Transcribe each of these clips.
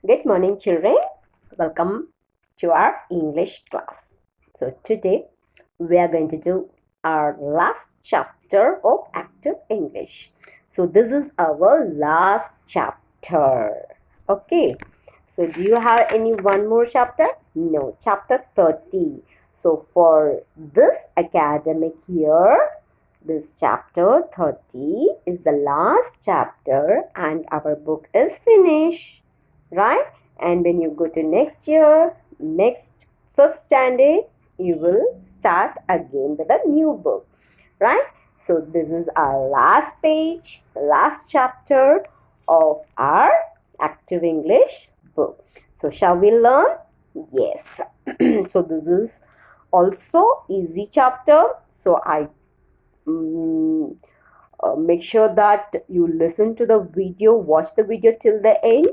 Good morning, children. Welcome to our English class. So, today we are going to do our last chapter of active English. So, this is our last chapter. Okay. So, do you have any one more chapter? No, chapter 30. So, for this academic year, this chapter 30 is the last chapter and our book is finished, right? And when you go to next year, next fifth standard, you will start again with a new book, right? So this is our last page, last chapter of our active English book. So shall we learn? Yes. So this is also easy chapter. So I make sure that you listen to the video, watch the video till the end,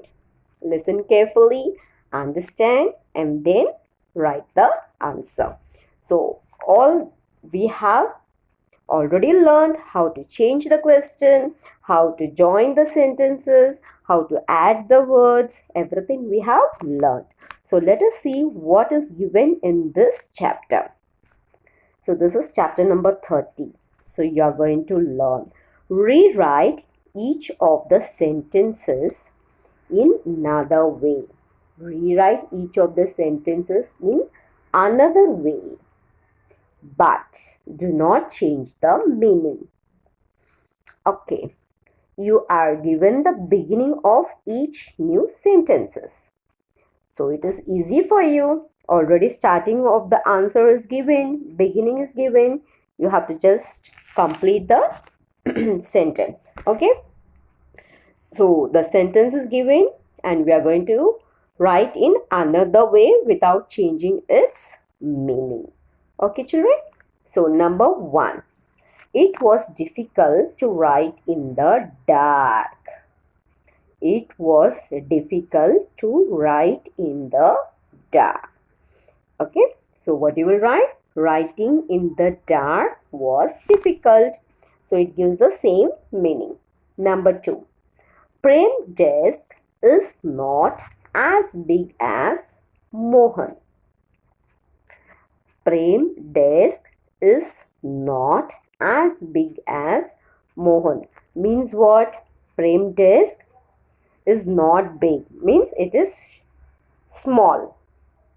listen carefully, understand, and then write the answer. So all we have already learned how to change the question, how to join the sentences, how to add the words, everything we have learned. So let us see what is given in this chapter. So this is chapter number 30. So you are going to learn. Rewrite each of the sentences in another way. Rewrite each of the sentences in another way. But do not change the meaning. Okay. You are given the beginning of each new sentences. So it is easy for you. Already starting of the answer is given, beginning is given. You have to just complete the sentence. Okay. So the sentence is given and we are going to write in another way without changing its meaning. Okay, children. So number 1. It was difficult to write in the dark. It was difficult to write in the dark. Okay, so what you will write? Writing in the dark was difficult. So it gives the same meaning. Number 2. Prem desk is not as big as Mohan. Prem desk is not as big as Mohan. Means what? Prem desk is not big. Means it is small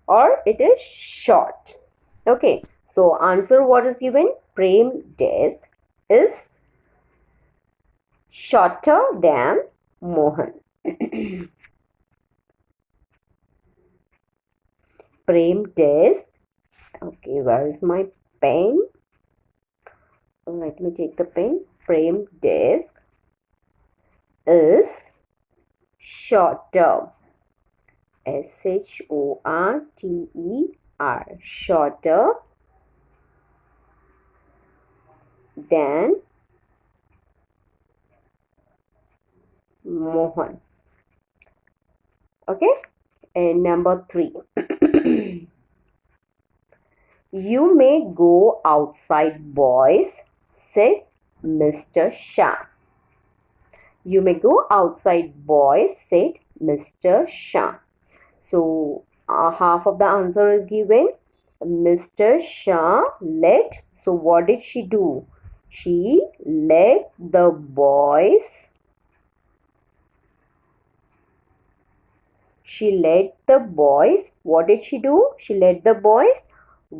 or it is short. Okay. So answer what is given? Prem desk is shorter than Mohan. Prem desk. Okay, where is my pen? Let me take the pen. Prem desk is shorter. shorter. Shorter than Mohan. Okay. And number 3. You may go outside, boys, said Mr. Shah. You may go outside, boys, said Mr. Shah. So, half of the answer is given. Mr. Shah let. So, what did she do? She let the boys. What did she do? She let the boys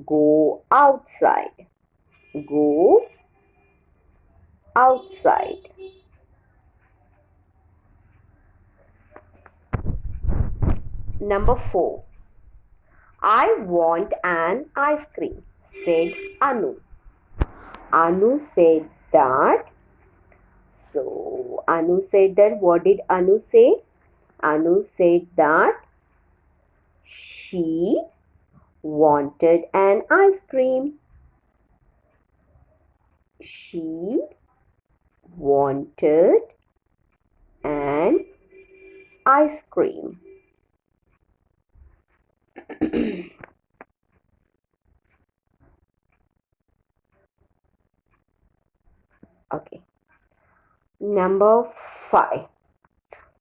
go outside. Go outside. Number 4. I want an ice cream, said Anu. Anu said that. So, Anu said that. What did Anu say? Anu said that she wanted an ice cream. She wanted an ice cream. Okay. Number 5.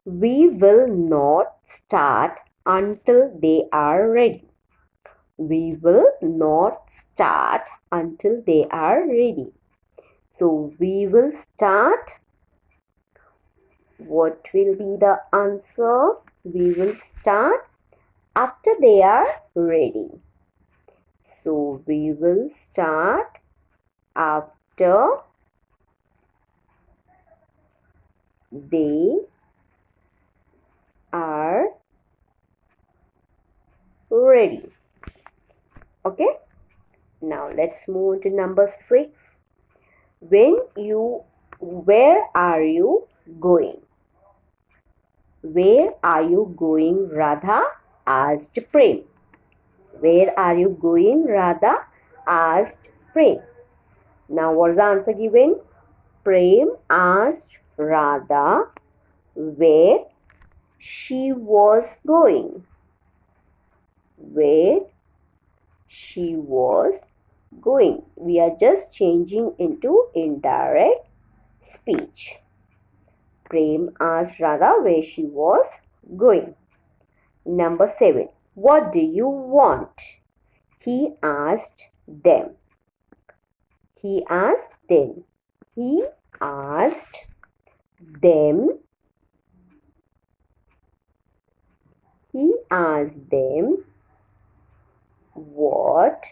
We will not start until they are ready. We will not start until they are ready. So we will start. What will be the answer? We will start after they are ready. So we will start after they are ready. Okay. Now let's move to number 6. Where are you going? Where are you going? Radha asked Prem. Where are you going? Radha asked Prem. Now what is the answer given? Prem asked Radha where she was going. Where she was going. We are just changing into indirect speech. Prem asked Radha where she was going. Number 7. What do you want? He asked them. He asked them. He asked them. He asked them what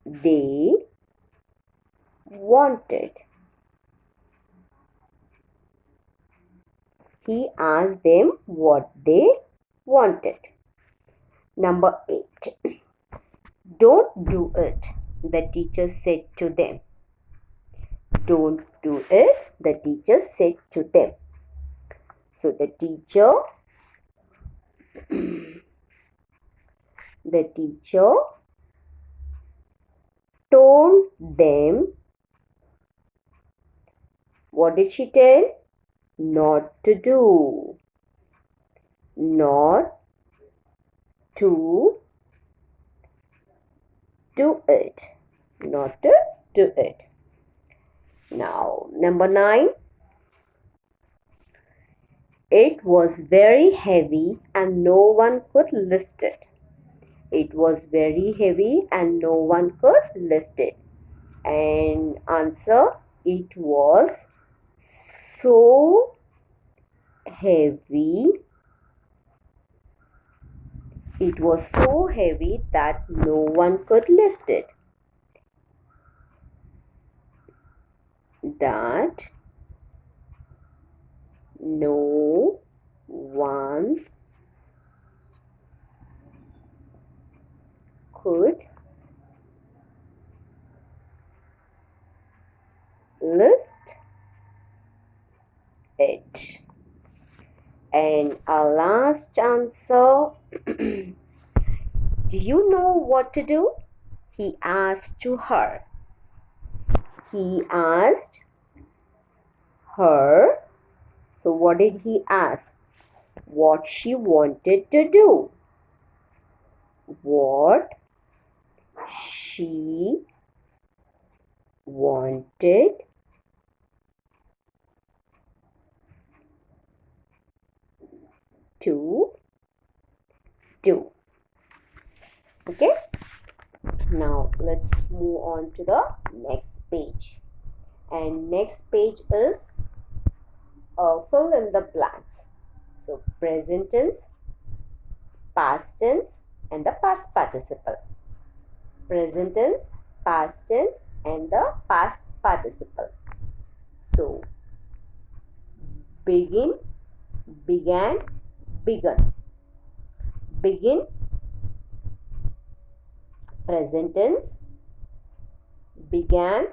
they wanted. He asked them what they wanted. Number 8. Don't do it, the teacher said to them. Don't do it, the teacher said to them. So the teacher told them. What did she tell? Not to do. Not to do it. Not to do it. Now, number 9. It was very heavy and no one could lift it. It was very heavy and no one could lift it. And answer, it was so heavy. It was so heavy that no one could lift it. That no one could lift it. And our last answer. Do you know what to do? He asked to her. He asked her. So what did he ask? What she wanted to do. What she wanted to do. Okay. Now let's move on to the next page. And next page is fill in the blanks. So present tense, past tense, and the past participle. Present tense, past tense, and the past participle. So begin, began, begun. Begin, present tense, began,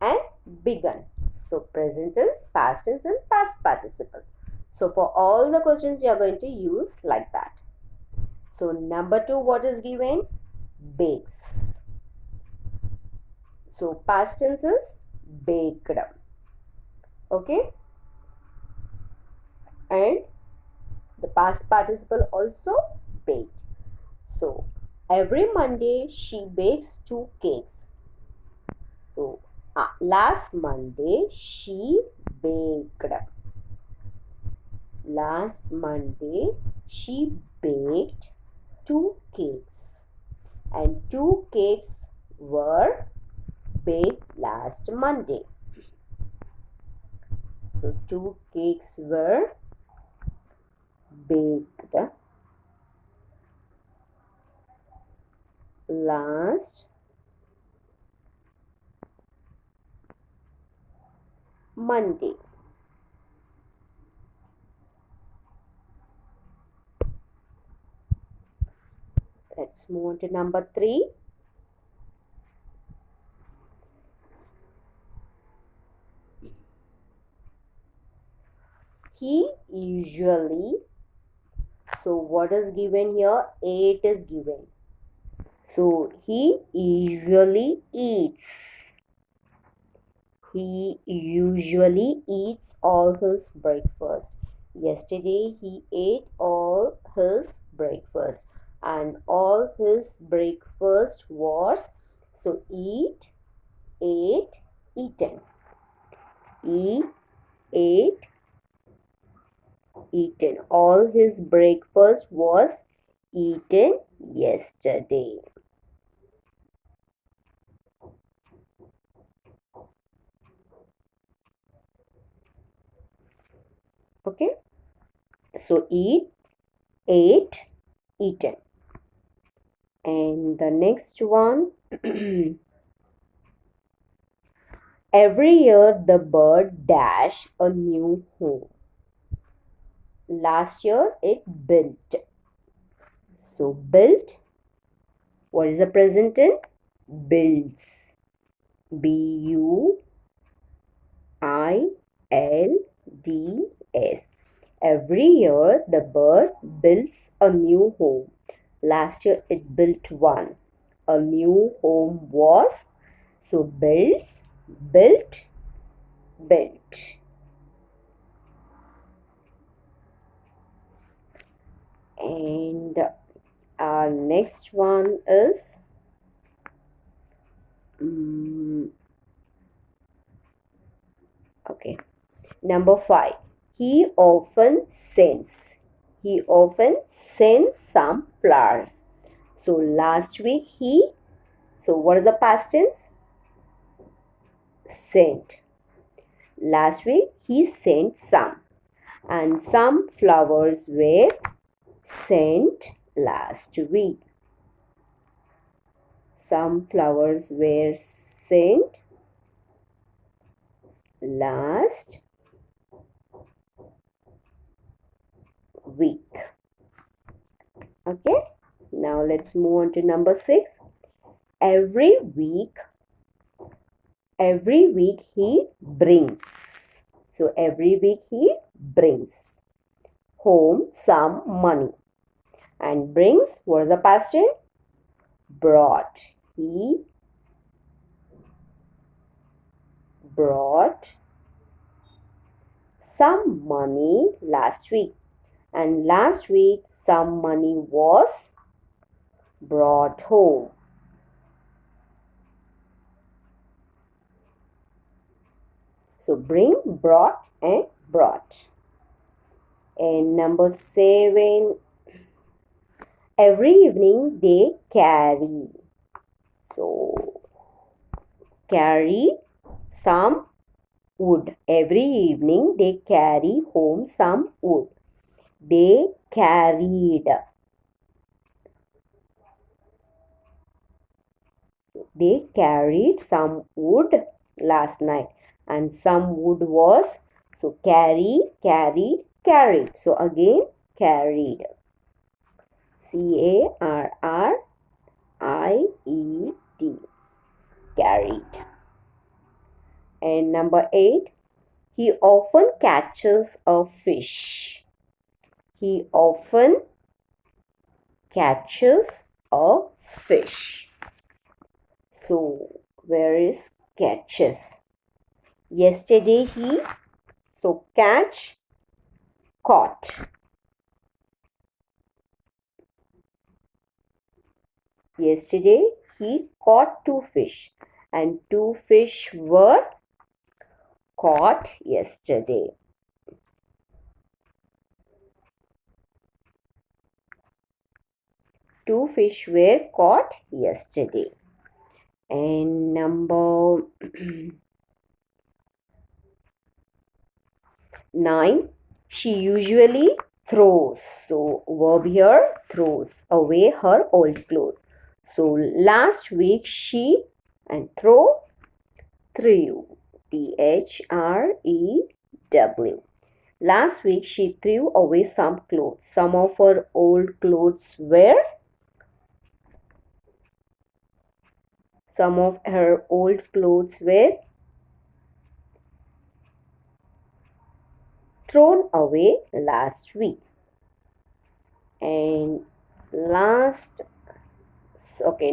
and begun. So present tense, past tense, and past participle. So for all the questions you are going to use like that. So number 2, what is given? Bakes. So past tense is baked. Okay. And the past participle also baked. So every Monday she bakes 2 cakes. So Last Monday she baked. Last Monday she baked 2 cakes, and 2 cakes were baked last Monday. So 2 cakes were baked last Monday. Let's move on to number 3. He usually, so what is given here? 8 is given. So he usually eats. He usually eats all his breakfast. Yesterday he ate all his breakfast, and all his breakfast was, so eat, ate, eaten. Eat, ate, eaten. All his breakfast was eaten yesterday. Okay, so eat, ate, eaten. And the next one, every year the bird dash a new home. Last year it built. So built, what is the present tense? Builds. Builds. Every year the bird builds a new home. Last year it built one. A new home was, so builds, built, built. And our next one is okay, number 5. He often sends some flowers. So last week he, so what is the past tense? Sent. Last week he sent some, and some flowers were sent last week. Some flowers were sent last week. Okay, now let's move on to number 6. Every week he brings. So every week he brings home some money. And brings, what is the past tense? Brought. He brought some money last week. And last week some money was brought home. So bring, brought, and brought. And number 7, every evening they carry. So carry some wood. Every evening they carry home some wood. They carried. They carried some wood last night, and some wood was, so carry, carried, carried. So again carried. Carried. Carried. And number 8, he often catches a fish. He often catches a fish. So where is catches? Yesterday he, so catch, caught. Yesterday he caught 2 fish, and 2 fish were caught yesterday. Two fish were caught yesterday. And number 9, she usually throws. So verb here, throws away her old clothes. So last week she and threw. T-H-R-E-W. Last week she threw away some clothes. Some of her old clothes were thrown away last week. And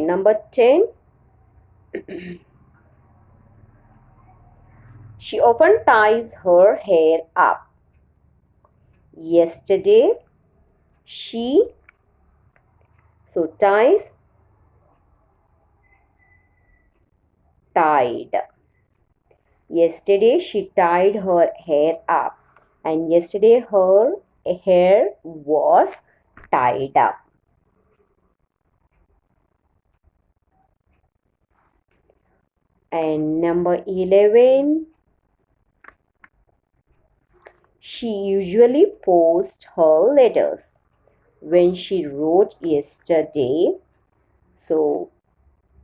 number 10. She often ties her hair up. Yesterday she tied. Yesterday she tied her hair up, and yesterday her hair was tied up. And number 11, she usually posts her letters. When she wrote yesterday, so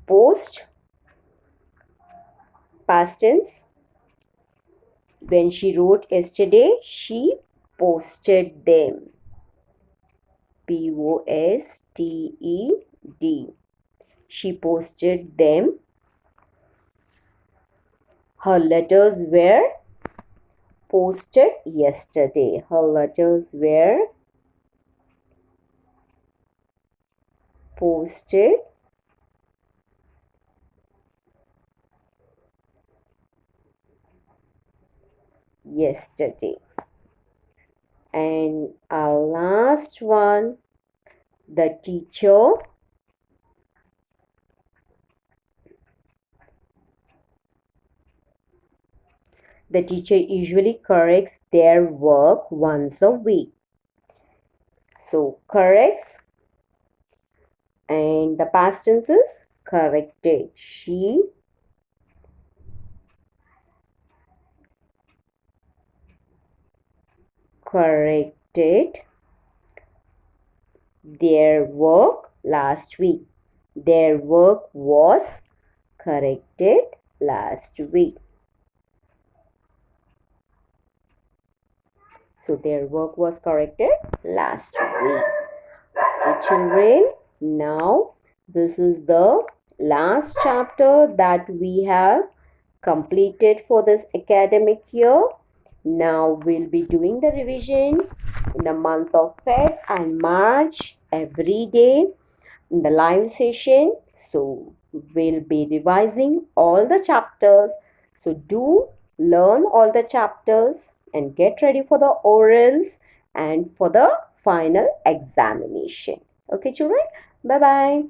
post, past tense. When she wrote yesterday, she posted them. P-O-S-T-E-D. She posted them. Her letters were posted yesterday. Her letters were posted yesterday. And our last one, the teacher usually corrects their work once a week. So corrects, and the past tense is corrected. She corrected their work last week. Their work was corrected last week. So their work was corrected last week. Okay, children, now this is the last chapter that we have completed for this academic year. Now we'll be doing the revision in the month of Feb and March every day in the live session. So we'll be revising all the chapters. So do learn all the chapters and get ready for the orals and for the final examination. Okay, children? Bye-bye.